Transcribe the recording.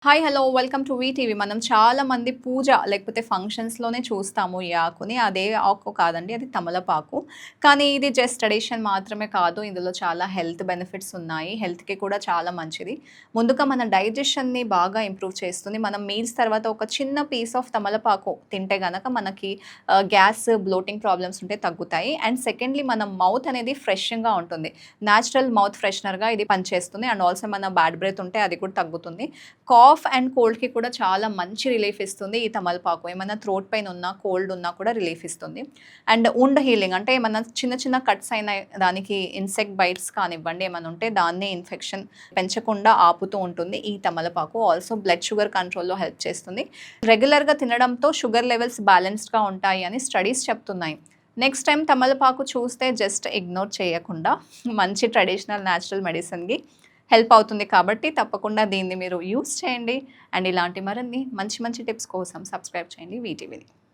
Hi hello welcome to VTV. మనం చాలా మంది పూజ లేకపోతే ఫంక్షన్స్‌లోనే చూస్తాము ఈ ఆకుని. అదే ఆకు కాదండి, అది తమలపాకు. కానీ ఇది జస్ట్ ట్రెడిషన్ మాత్రమే కాదు. ఇందులో చాలా హెల్త్ బెనిఫిట్స్ ఉన్నాయి. హెల్త్‌కి కూడా చాలా మంచిది. ముందుగా మన డైజెషన్‌ని బాగా ఇంప్రూవ్ చేస్తుంది. మనం మీల్స్ తర్వాత ఒక చిన్న పీస్ ఆఫ్ తమలపాకు తింటే గనక మనకి గ్యాస్, బ్లోటింగ్ ప్రాబ్లమ్స్ ఉంటే తగ్గుతాయి. అండ్ సెకండ్‌లీ మన మౌత్ అనేది ఫ్రెష్‌గా ఉంటుంది. నేచురల్ మౌత్ ఫ్రెషనర్‌గా ఇది పనిచేస్తుంది. అండ్ ఆల్సో మన బ్యాడ్ బ్రెత్ ఉంటే అది కూడా తగ్గుతుంది. కాఫ్ అండ్ కోల్డ్‌కి కూడా చాలా మంచి రిలీఫ్ ఇస్తుంది ఈ తమలపాకు. ఏమన్నా థ్రోట్ పెయిన్ ఉన్నా, కోల్డ్ ఉన్నా కూడా రిలీఫ్ ఇస్తుంది. అండ్ వుండ్ హీలింగ్ అంటే ఏమన్నా చిన్న చిన్న కట్స్ అయిన దానికి ఇన్సెక్ట్ బైట్స్ కానివ్వండి, ఏమన్నా ఉంటే దాన్ని ఇన్ఫెక్షన్ పెంచకుండా ఆపుతూ ఉంటుంది ఈ తమలపాకు. ఆల్సో బ్లడ్ షుగర్ కంట్రోల్‌లో హెల్ప్ చేస్తుంది. రెగ్యులర్‌గా తినడంతో షుగర్ లెవెల్స్ బ్యాలెన్స్డ్‌గా ఉంటాయి అని స్టడీస్ చెప్తున్నాయి. నెక్స్ట్ టైమ్ తమలపాకు చూస్తే జస్ట్ ఇగ్నోర్ చేయకుండా మంచి ట్రెడిషనల్ నేచురల్ మెడిసిన్‌కి హెల్ప్ అవుతుంది కాబట్టి తప్పకుండా దీన్ని మీరు యూజ్ చేయండి. అండ్ ఇలాంటి మరిన్ని మంచి మంచి టిప్స్ కోసం సబ్స్క్రైబ్ చేయండి వీటీవీని.